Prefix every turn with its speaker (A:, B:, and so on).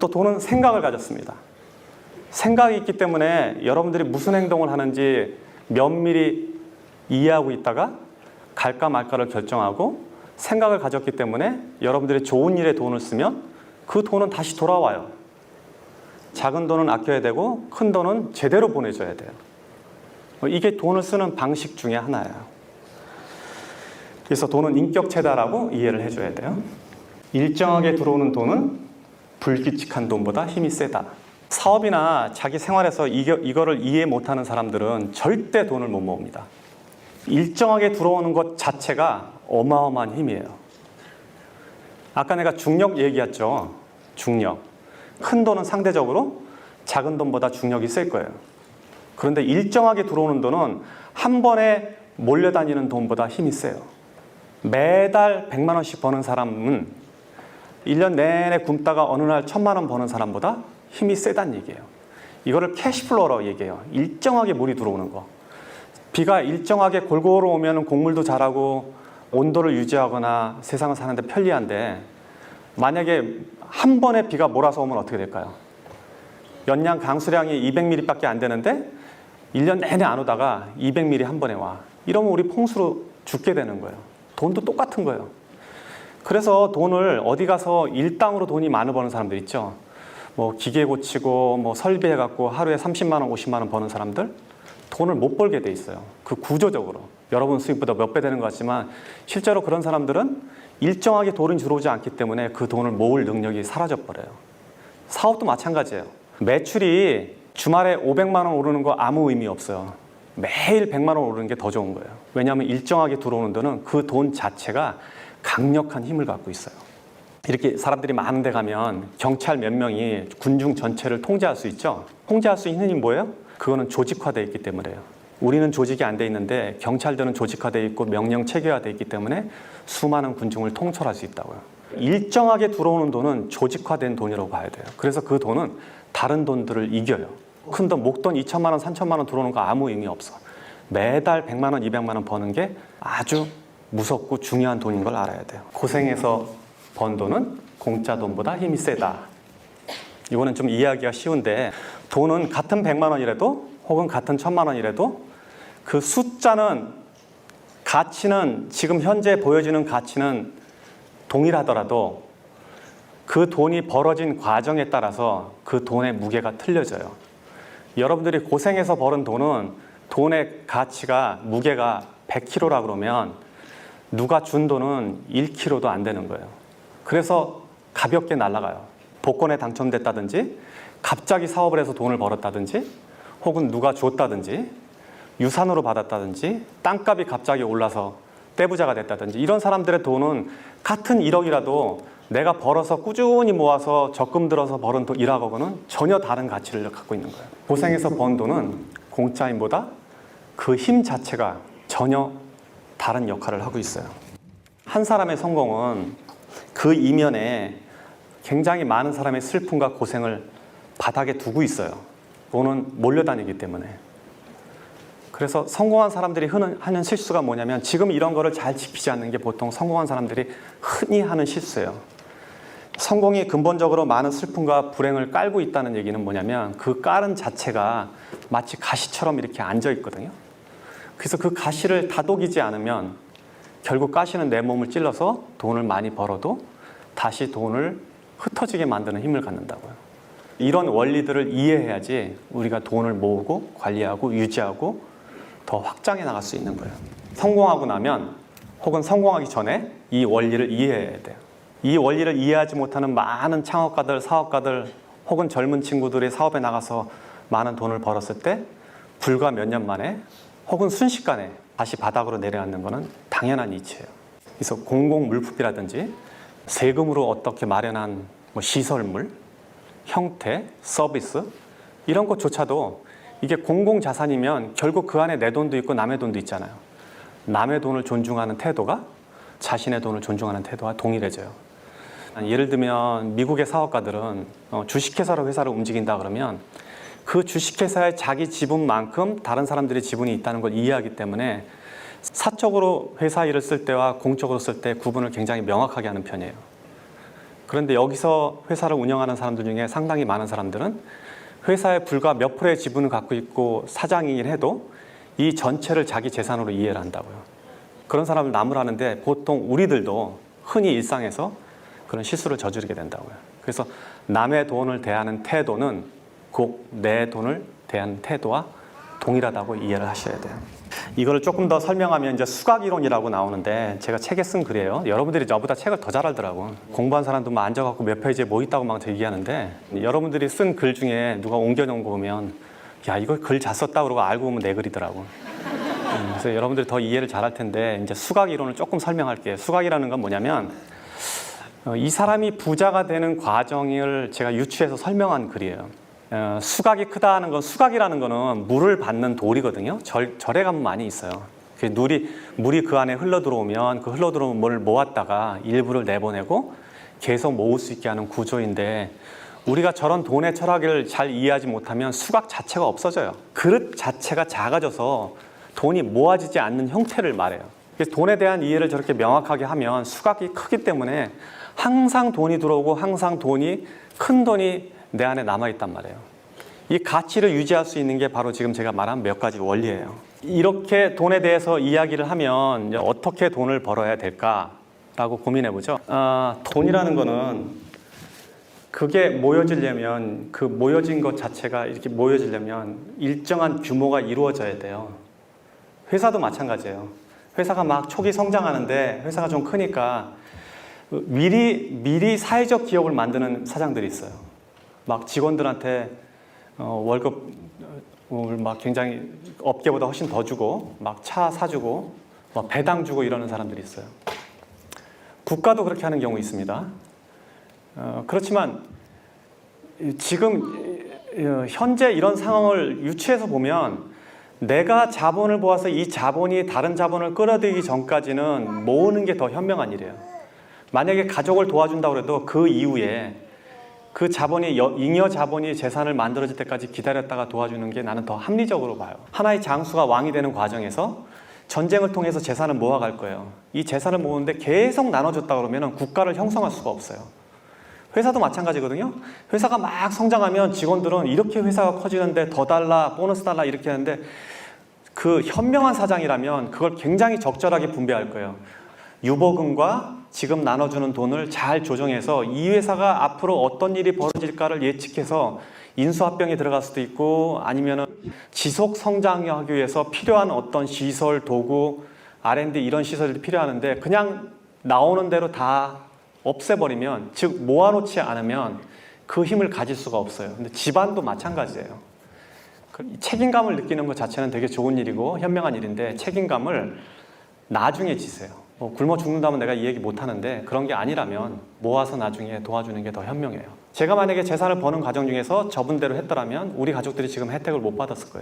A: 또 돈은 생각을 가졌습니다. 생각이 있기 때문에 여러분들이 무슨 행동을 하는지 면밀히 이해하고 있다가 갈까 말까를 결정하고 생각을 가졌기 때문에 여러분들이 좋은 일에 돈을 쓰면 그 돈은 다시 돌아와요. 작은 돈은 아껴야 되고 큰 돈은 제대로 보내줘야 돼요. 이게 돈을 쓰는 방식 중에 하나예요. 그래서 돈은 인격체다라고 이해를 해줘야 돼요. 일정하게 들어오는 돈은 불규칙한 돈보다 힘이 세다. 사업이나 자기 생활에서 이거를 이해 못하는 사람들은 절대 돈을 못 모읍니다. 일정하게 들어오는 것 자체가 어마어마한 힘이에요. 아까 내가 중력 얘기했죠. 중력. 큰 돈은 상대적으로 작은 돈보다 중력이 셀 거예요. 그런데 일정하게 들어오는 돈은 한 번에 몰려다니는 돈보다 힘이 세요. 매달 100만 원씩 버는 사람은 1년 내내 굶다가 어느 날 1000만 원 버는 사람보다 힘이 세다는 얘기예요. 이거를 캐시플로우라고 얘기해요. 일정하게 물이 들어오는 거. 비가 일정하게 골고루 오면 곡물도 자라고 온도를 유지하거나 세상을 사는데 편리한데 만약에 한 번에 비가 몰아서 오면 어떻게 될까요? 연량 강수량이 200mm밖에 안 되는데 1년 내내 안 오다가 200mm 한 번에 와. 이러면 우리 풍수로 죽게 되는 거예요. 돈도 똑같은 거예요. 그래서 돈을 어디 가서 일당으로 돈이 많이 버는 사람들 있죠. 뭐 기계 고치고 뭐 설비해갖고 하루에 30만 원, 50만 원 버는 사람들 돈을 못 벌게 돼 있어요. 그 구조적으로. 여러분 수입보다 몇 배 되는 것 같지만 실제로 그런 사람들은 일정하게 돈이 들어오지 않기 때문에 그 돈을 모을 능력이 사라져버려요. 사업도 마찬가지예요. 매출이 주말에 500만 원 오르는 거 아무 의미 없어요. 매일 100만 원 오르는 게 더 좋은 거예요. 왜냐하면 일정하게 들어오는 돈은 그 돈 자체가 강력한 힘을 갖고 있어요. 이렇게 사람들이 많은 데 가면 경찰 몇 명이 군중 전체를 통제할 수 있죠. 통제할 수 있는 힘이 뭐예요? 그거는 조직화되어 있기 때문에요. 우리는 조직이 안 돼 있는데 경찰들은 조직화되어 있고 명령 체계화되어 있기 때문에 수많은 군중을 통솔할 수 있다고요. 일정하게 들어오는 돈은 조직화된 돈이라고 봐야 돼요. 그래서 그 돈은 다른 돈들을 이겨요. 큰 돈, 목돈 2천만 원, 3천만 원 들어오는 거 아무 의미 없어. 매달 100만 원, 200만 원 버는 게 아주 무섭고 중요한 돈인 걸 알아야 돼요. 고생해서 번 돈은 공짜 돈보다 힘이 세다. 이거는 좀 이해하기가 쉬운데 돈은 같은 100만 원이라도 혹은 같은 1000만 원이라도 그 숫자는 가치는 지금 현재 보여지는 가치는 동일하더라도 그 돈이 벌어진 과정에 따라서 그 돈의 무게가 틀려져요. 여러분들이 고생해서 벌은 돈은 돈의 가치가 무게가 100kg라 그러면 누가 준 돈은 1kg도 안 되는 거예요. 그래서 가볍게 날아가요. 복권에 당첨됐다든지 갑자기 사업을 해서 돈을 벌었다든지 혹은 누가 줬다든지 유산으로 받았다든지 땅값이 갑자기 올라서 떼부자가 됐다든지 이런 사람들의 돈은 같은 1억이라도 내가 벌어서 꾸준히 모아서 적금 들어서 벌은 돈 1억하고는 전혀 다른 가치를 갖고 있는 거예요. 고생해서 번 돈은 공짜 힘보다 그 힘 자체가 전혀 다른 역할을 하고 있어요. 한 사람의 성공은 그 이면에 굉장히 많은 사람의 슬픔과 고생을 바닥에 두고 있어요. 돈은 몰려다니기 때문에. 그래서 성공한 사람들이 하는 실수가 뭐냐면 지금 이런 거를 잘 지키지 않는 게 보통 성공한 사람들이 흔히 하는 실수예요. 성공이 근본적으로 많은 슬픔과 불행을 깔고 있다는 얘기는 뭐냐면 그 깔은 자체가 마치 가시처럼 이렇게 앉아 있거든요. 그래서 그 가시를 다독이지 않으면 결국 가시는 내 몸을 찔러서 돈을 많이 벌어도 다시 돈을 흩어지게 만드는 힘을 갖는다고요. 이런 원리들을 이해해야지 우리가 돈을 모으고 관리하고 유지하고 더 확장해 나갈 수 있는 거예요. 성공하고 나면 혹은 성공하기 전에 이 원리를 이해해야 돼요. 이 원리를 이해하지 못하는 많은 창업가들, 사업가들 혹은 젊은 친구들이 사업에 나가서 많은 돈을 벌었을 때 불과 몇 년 만에 혹은 순식간에 다시 바닥으로 내려앉는 것은 당연한 이치예요. 그래서 공공물품이라든지 세금으로 어떻게 마련한 시설물, 형태, 서비스 이런 것조차도 이게 공공자산이면 결국 그 안에 내 돈도 있고 남의 돈도 있잖아요. 남의 돈을 존중하는 태도가 자신의 돈을 존중하는 태도와 동일해져요. 예를 들면 미국의 사업가들은 주식회사로 회사를 움직인다 그러면 그 주식회사의 자기 지분만큼 다른 사람들의 지분이 있다는 걸 이해하기 때문에 사적으로 회사 일을 쓸 때와 공적으로 쓸 때 구분을 굉장히 명확하게 하는 편이에요. 그런데 여기서 회사를 운영하는 사람들 중에 상당히 많은 사람들은 회사에 불과 몇 프로의 지분을 갖고 있고 사장이긴 해도 이 전체를 자기 재산으로 이해를 한다고요. 그런 사람을 나무라는데 보통 우리들도 흔히 일상에서 그런 실수를 저지르게 된다고요. 그래서 남의 돈을 대하는 태도는 곧 내 돈을 대하는 태도와 동일하다고 이해를 하셔야 돼요. 이거를 조금 더 설명하면 이제 수학이론이라고 나오는데 제가 책에 쓴 글이에요. 여러분들이 저보다 책을 더 잘 알더라고. 공부한 사람도 막 앉아갖고 몇 페이지에 뭐 있다고 막 얘기하는데 여러분들이 쓴 글 중에 누가 옮겨놓은 거 보면 야 이거 글 잘 썼다 그러고 알고 보면 내 글이더라고. 그래서 여러분들이 더 이해를 잘할 텐데 이제 수학이론을 조금 설명할게요. 수학이라는 건 뭐냐면 이 사람이 부자가 되는 과정을 제가 유추해서 설명한 글이에요. 수각이 크다는 건 수각이라는 거는 물을 받는 돌이거든요. 절에 가면 많이 있어요. 물이 그 안에 흘러 들어오면 그 흘러 들어오는 물을 모았다가 일부를 내보내고 계속 모을 수 있게 하는 구조인데 우리가 저런 돈의 철학을 잘 이해하지 못하면 수각 자체가 없어져요. 그릇 자체가 작아져서 돈이 모아지지 않는 형태를 말해요. 그래서 돈에 대한 이해를 저렇게 명확하게 하면 수각이 크기 때문에 항상 돈이 들어오고 항상 큰 돈이 내 안에 남아있단 말이에요. 이 가치를 유지할 수 있는 게 바로 지금 제가 말한 몇 가지 원리예요. 이렇게 돈에 대해서 이야기를 하면 이제 어떻게 돈을 벌어야 될까라고 고민해보죠. 돈이라는 거는 그게 모여지려면 그 모여진 것 자체가 이렇게 모여지려면 일정한 규모가 이루어져야 돼요. 회사도 마찬가지예요. 회사가 막 초기 성장하는데 회사가 좀 크니까 미리 사회적 기업을 만드는 사장들이 있어요. 막 직원들한테 월급 막 굉장히 업계보다 훨씬 더 주고 막 차 사주고 막 배당 주고 이러는 사람들이 있어요. 국가도 그렇게 하는 경우 있습니다. 그렇지만 지금 현재 이런 상황을 유추해서 보면 내가 자본을 모아서 이 자본이 다른 자본을 끌어들이기 전까지는 모으는 게 더 현명한 일이에요. 만약에 가족을 도와준다고 해도 그 이후에 그 자본이 잉여 자본이 재산을 만들어질 때까지 기다렸다가 도와주는 게 나는 더 합리적으로 봐요. 하나의 장수가 왕이 되는 과정에서 전쟁을 통해서 재산을 모아갈 거예요. 이 재산을 모으는데 계속 나눠줬다 그러면 국가를 형성할 수가 없어요. 회사도 마찬가지거든요. 회사가 막 성장하면 직원들은 이렇게 회사가 커지는데 더 달라, 보너스 달라 이렇게 하는데 그 현명한 사장이라면 그걸 굉장히 적절하게 분배할 거예요. 유보금과 지금 나눠주는 돈을 잘 조정해서 이 회사가 앞으로 어떤 일이 벌어질까를 예측해서 인수합병에 들어갈 수도 있고 아니면 지속 성장하기 위해서 필요한 어떤 시설, 도구, R&D 이런 시설이 필요하는데 그냥 나오는 대로 다 없애버리면, 즉 모아놓지 않으면 그 힘을 가질 수가 없어요. 근데 집안도 마찬가지예요. 책임감을 느끼는 것 자체는 되게 좋은 일이고 현명한 일인데 책임감을 나중에 지세요. 굶어 죽는다면 내가 이 얘기 못 하는데 그런 게 아니라면 모아서 나중에 도와주는 게 더 현명해요. 제가 만약에 재산을 버는 과정 중에서 저분대로 했더라면 우리 가족들이 지금 혜택을 못 받았을 거예요.